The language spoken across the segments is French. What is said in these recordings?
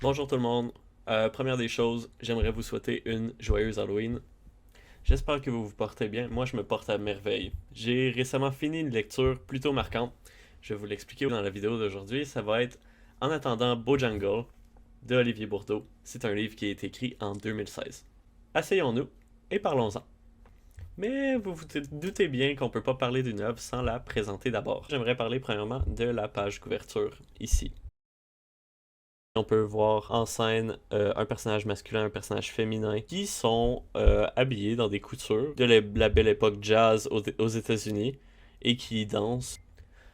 Bonjour tout le monde. Première des choses, j'aimerais vous souhaiter une joyeuse Halloween. J'espère que vous vous portez bien. Moi, je me porte à merveille. J'ai récemment fini une lecture plutôt marquante. Je vais vous l'expliquer dans la vidéo d'aujourd'hui. Ça va être En attendant Bojangles de Olivier Bourdeau. C'est un livre qui a été écrit en 2016. Asseyons-nous et parlons-en. Mais vous vous doutez bien qu'on ne peut pas parler d'une œuvre sans la présenter d'abord. J'aimerais parler premièrement de la page couverture ici. On peut voir en scène un personnage masculin, un personnage féminin qui sont habillés dans des coutures de la belle époque jazz aux États-Unis et qui dansent.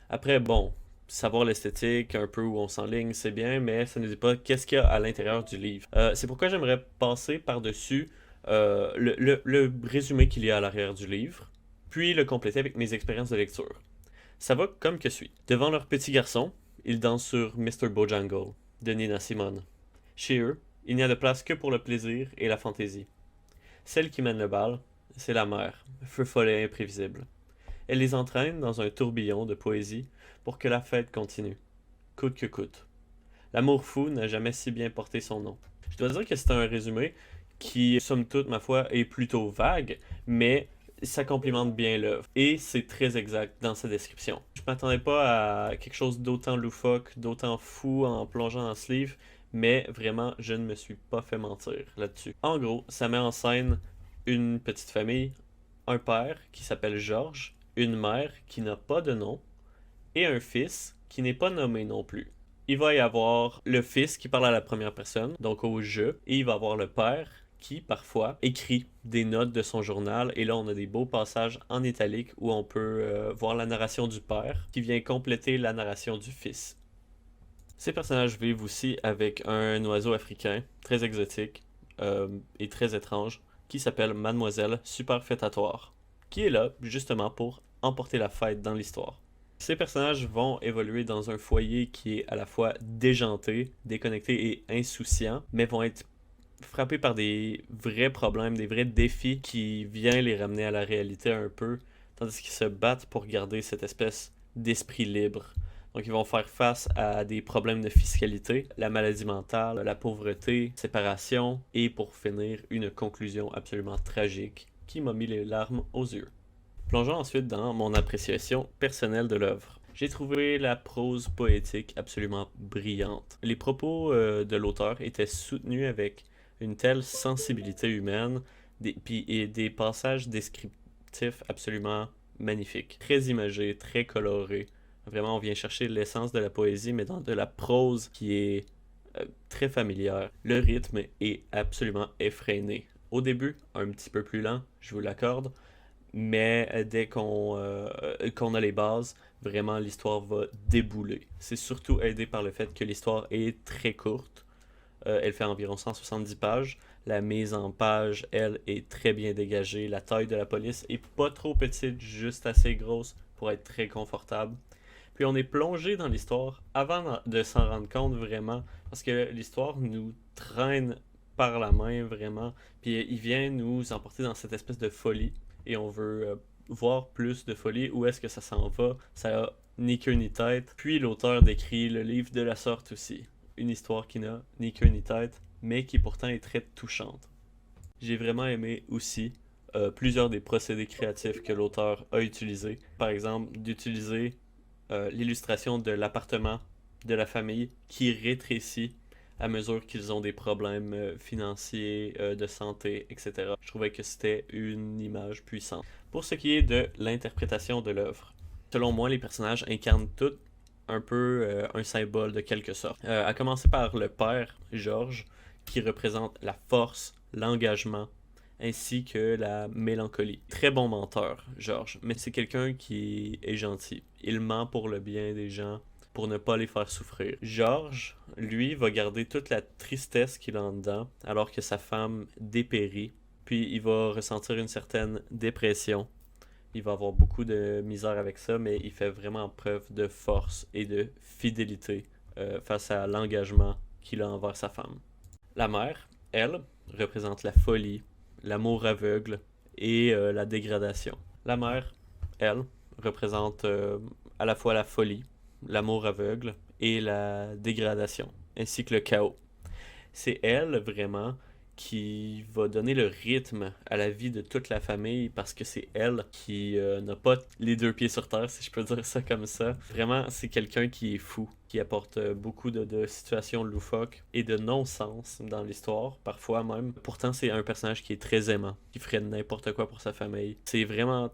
Après, bon, savoir l'esthétique, un peu où on s'enligne, c'est bien, mais ça ne dit pas qu'est-ce qu'il y a à l'intérieur du livre. C'est pourquoi j'aimerais passer par-dessus le résumé qu'il y a à l'arrière du livre, puis le compléter avec mes expériences de lecture. Ça va comme que suit. Devant leur petit garçon, ils dansent sur Mr. Bojangle de Nina Simone. Chez eux, il n'y a de place que pour le plaisir et la fantaisie. Celle qui mène le bal, c'est la mère, feu follet imprévisible. Elle les entraîne dans un tourbillon de poésie pour que la fête continue, coûte que coûte. L'amour fou n'a jamais si bien porté son nom. Je dois dire que c'est un résumé qui, somme toute, ma foi, est plutôt vague, mais ça complimente bien l'œuvre. Et c'est très exact dans sa description. Je m'attendais pas à quelque chose d'autant loufoque, d'autant fou en plongeant dans ce livre, mais vraiment, je ne me suis pas fait mentir là-dessus. En gros, ça met en scène une petite famille, un père qui s'appelle Georges, une mère qui n'a pas de nom, et un fils qui n'est pas nommé non plus. Il va y avoir le fils qui parle à la première personne, donc au je, et il va y avoir le père qui, parfois, écrit des notes de son journal. Et là, on a des beaux passages en italique où on peut voir la narration du père qui vient compléter la narration du fils. Ces personnages vivent aussi avec un oiseau africain très exotique et très étrange qui s'appelle Mademoiselle Superfétatoire, qui est là justement pour emporter la fête dans l'histoire. Ces personnages vont évoluer dans un foyer qui est à la fois déjanté, déconnecté et insouciant, mais vont être frappés par des vrais problèmes, des vrais défis qui viennent les ramener à la réalité un peu, tandis qu'ils se battent pour garder cette espèce d'esprit libre. Donc ils vont faire face à des problèmes de fiscalité, la maladie mentale, la pauvreté, séparation, et pour finir, une conclusion absolument tragique qui m'a mis les larmes aux yeux. Plongeons ensuite dans mon appréciation personnelle de l'œuvre. J'ai trouvé la prose poétique absolument brillante. Les propos de l'auteur étaient soutenus avec une telle sensibilité humaine et des passages descriptifs absolument magnifiques. Très imagés, très colorés. Vraiment, on vient chercher l'essence de la poésie, mais dans de la prose qui est très familière. Le rythme est absolument effréné. Au début, un petit peu plus lent, je vous l'accorde, mais dès qu'on a les bases, vraiment l'histoire va débouler. C'est surtout aidé par le fait que l'histoire est très courte. Elle fait environ 170 pages. La mise en page, elle, est très bien dégagée. La taille de la police est pas trop petite, juste assez grosse pour être très confortable. Puis on est plongé dans l'histoire avant de s'en rendre compte vraiment, parce que l'histoire nous traîne par la main vraiment, puis il vient nous emporter dans cette espèce de folie, et on veut voir plus de folie, où est-ce que ça s'en va, ça a ni queue ni tête. Puis l'auteur décrit le livre de la sorte aussi, une histoire qui n'a ni queue ni tête, mais qui pourtant est très touchante. J'ai vraiment aimé aussi plusieurs des procédés créatifs que l'auteur a utilisés. Par exemple, d'utiliser l'illustration de l'appartement de la famille qui rétrécit à mesure qu'ils ont des problèmes financiers, de santé, etc. Je trouvais que c'était une image puissante. Pour ce qui est de l'interprétation de l'œuvre, selon moi, les personnages incarnent tous un peu un symbole de quelque sorte. À commencer par le père, Georges, qui représente la force, l'engagement, ainsi que la mélancolie. Très bon menteur, Georges, mais c'est quelqu'un qui est gentil. Il ment pour le bien des gens, pour ne pas les faire souffrir. Georges, lui, va garder toute la tristesse qu'il a en dedans, alors que sa femme dépérit, puis il va ressentir une certaine dépression. Il va avoir beaucoup de misère avec ça, mais il fait vraiment preuve de force et de fidélité face à l'engagement qu'il a envers sa femme. La mère, elle, représente la folie, l'amour aveugle et la dégradation. La mère, elle, représente à la fois la folie, l'amour aveugle et la dégradation, ainsi que le chaos. C'est elle vraiment qui va donner le rythme à la vie de toute la famille parce que c'est elle qui n'a pas les deux pieds sur terre, si je peux dire ça comme ça. Vraiment, c'est quelqu'un qui est fou, qui apporte beaucoup de situations loufoques et de non-sens dans l'histoire, parfois même. Pourtant, c'est un personnage qui est très aimant, qui ferait n'importe quoi pour sa famille. C'est vraiment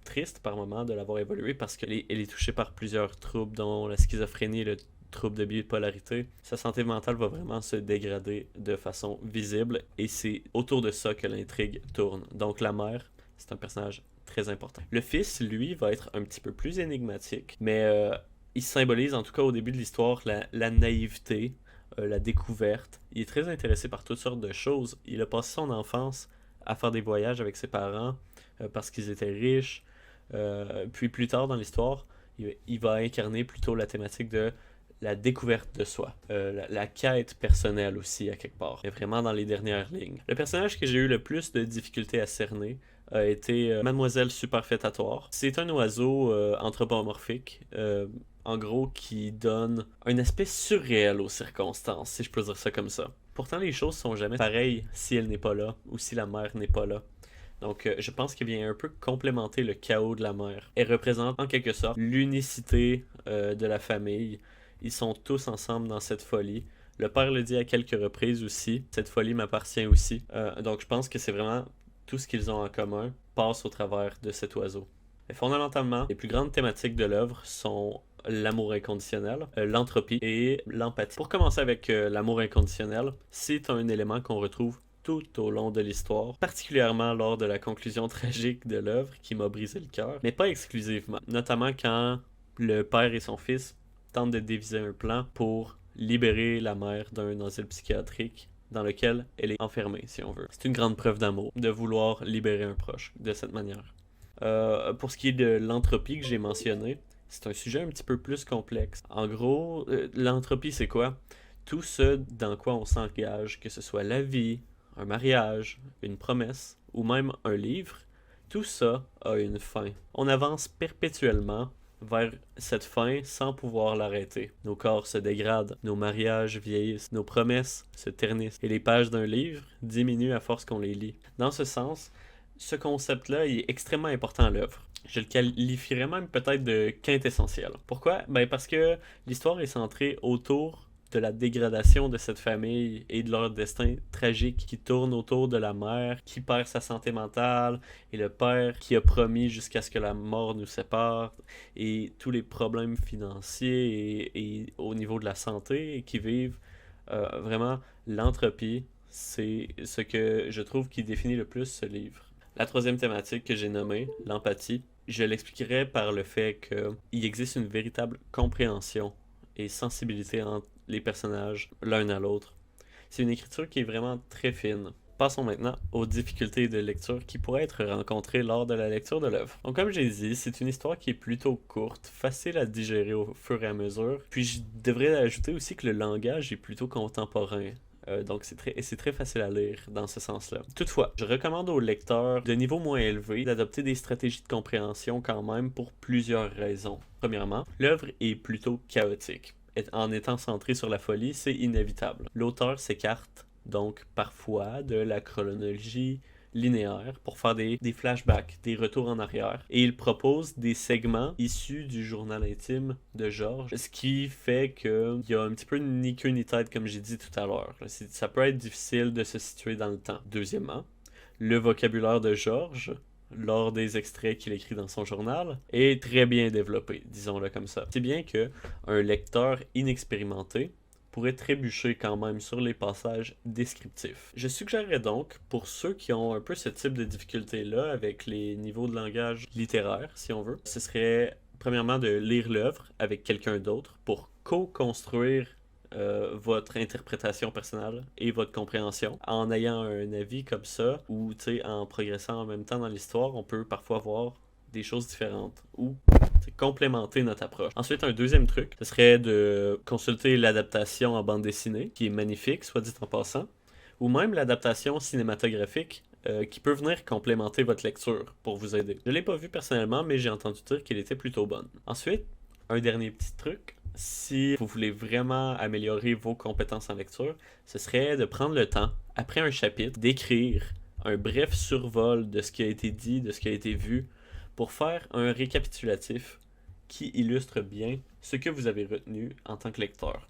triste par moment de l'avoir évolué parce qu'elle est touchée par plusieurs troubles, dont la schizophrénie et le trouble de bipolarité. Sa santé mentale va vraiment se dégrader de façon visible et c'est autour de ça que l'intrigue tourne. Donc la mère, c'est un personnage très important. Le fils, lui, va être un petit peu plus énigmatique, mais il symbolise, en tout cas au début de l'histoire, la naïveté, la découverte. Il est très intéressé par toutes sortes de choses. Il a passé son enfance à faire des voyages avec ses parents parce qu'ils étaient riches. Puis plus tard dans l'histoire, il va incarner plutôt la thématique de la découverte de soi, la quête personnelle aussi à quelque part, et vraiment dans les dernières lignes. Le personnage que j'ai eu le plus de difficultés à cerner a été Mademoiselle Superfétatoire. C'est un oiseau anthropomorphique, en gros qui donne un aspect surréel aux circonstances, si je peux dire ça comme ça. Pourtant les choses sont jamais pareilles si elle n'est pas là, ou si la mère n'est pas là. Donc, je pense qu'elle vient un peu complémenter le chaos de la mère. Elle représente en quelque sorte l'unicité de la famille. Ils sont tous ensemble dans cette folie. Le père le dit à quelques reprises aussi. Cette folie m'appartient aussi. Donc, je pense que c'est vraiment tout ce qu'ils ont en commun passe au travers de cet oiseau. Et fondamentalement, les plus grandes thématiques de l'œuvre sont l'amour inconditionnel, l'entropie et l'empathie. Pour commencer avec l'amour inconditionnel, c'est un élément qu'on retrouve tout au long de l'histoire, particulièrement lors de la conclusion tragique de l'œuvre qui m'a brisé le cœur, mais pas exclusivement, notamment quand le père et son fils tentent de déviser un plan pour libérer la mère d'un asile psychiatrique dans lequel elle est enfermée, si on veut. C'est une grande preuve d'amour, de vouloir libérer un proche de cette manière. Pour ce qui est de l'entropie que j'ai mentionné, c'est un sujet un petit peu plus complexe. En gros, l'entropie, c'est quoi? Tout ce dans quoi on s'engage, que ce soit la vie, un mariage, une promesse ou même un livre, tout ça a une fin. On avance perpétuellement vers cette fin sans pouvoir l'arrêter. Nos corps se dégradent, nos mariages vieillissent, nos promesses se ternissent et les pages d'un livre diminuent à force qu'on les lit. Dans ce sens, ce concept-là est extrêmement important à l'œuvre. Je le qualifierais même peut-être de quintessentiel. Pourquoi? Ben parce que l'histoire est centrée autour de la dégradation de cette famille et de leur destin tragique qui tourne autour de la mère qui perd sa santé mentale et le père qui a promis jusqu'à ce que la mort nous sépare et tous les problèmes financiers et au niveau de la santé qui vivent. Vraiment, l'entropie, c'est ce que je trouve qui définit le plus ce livre. La troisième thématique que j'ai nommée, l'empathie, je l'expliquerai par le fait qu'il existe une véritable compréhension et sensibilité entre les personnages l'un à l'autre. C'est une écriture qui est vraiment très fine. Passons maintenant aux difficultés de lecture qui pourraient être rencontrées lors de la lecture de l'œuvre. Donc comme j'ai dit, c'est une histoire qui est plutôt courte, facile à digérer au fur et à mesure. Puis je devrais ajouter aussi que le langage est plutôt contemporain. Donc c'est très facile à lire dans ce sens-là. Toutefois, je recommande aux lecteurs de niveau moins élevé d'adopter des stratégies de compréhension quand même pour plusieurs raisons. Premièrement, l'œuvre est plutôt chaotique. En étant centré sur la folie, c'est inévitable. L'auteur s'écarte donc parfois de la chronologie linéaire pour faire des flashbacks, des retours en arrière. Et il propose des segments issus du journal intime de Georges, ce qui fait qu'il y a un petit peu ni queue ni tête, comme j'ai dit tout à l'heure. Ça peut être difficile de se situer dans le temps. Deuxièmement, le vocabulaire de Georges lors des extraits qu'il écrit dans son journal est très bien développé, disons-le comme ça. C'est bien que un lecteur inexpérimenté pourrait trébucher quand même sur les passages descriptifs. Je suggérerais donc, pour ceux qui ont un peu ce type de difficulté-là avec les niveaux de langage littéraire, si on veut, ce serait premièrement de lire l'œuvre avec quelqu'un d'autre pour co-construire votre interprétation personnelle et votre compréhension. En ayant un avis comme ça, ou en progressant en même temps dans l'histoire, on peut parfois voir des choses différentes ou complémenter notre approche. Ensuite, un deuxième truc, ce serait de consulter l'adaptation en bande dessinée, qui est magnifique, soit dit en passant, ou même l'adaptation cinématographique qui peut venir complémenter votre lecture pour vous aider. Je ne l'ai pas vu personnellement, mais j'ai entendu dire qu'elle était plutôt bonne. Ensuite, un dernier petit truc, si vous voulez vraiment améliorer vos compétences en lecture, ce serait de prendre le temps, après un chapitre, d'écrire un bref survol de ce qui a été dit, de ce qui a été vu, pour faire un récapitulatif qui illustre bien ce que vous avez retenu en tant que lecteur.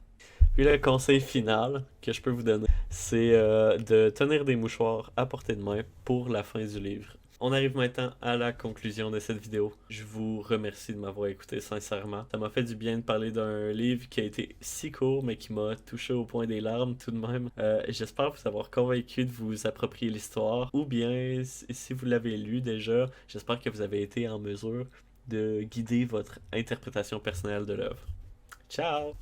Puis le conseil final que je peux vous donner, c'est de tenir des mouchoirs à portée de main pour la fin du livre. On arrive maintenant à la conclusion de cette vidéo. Je vous remercie de m'avoir écouté sincèrement. Ça m'a fait du bien de parler d'un livre qui a été si court mais qui m'a touché au point des larmes tout de même. J'espère vous avoir convaincu de vous approprier l'histoire, ou bien si vous l'avez lu déjà, j'espère que vous avez été en mesure de guider votre interprétation personnelle de l'œuvre. Ciao!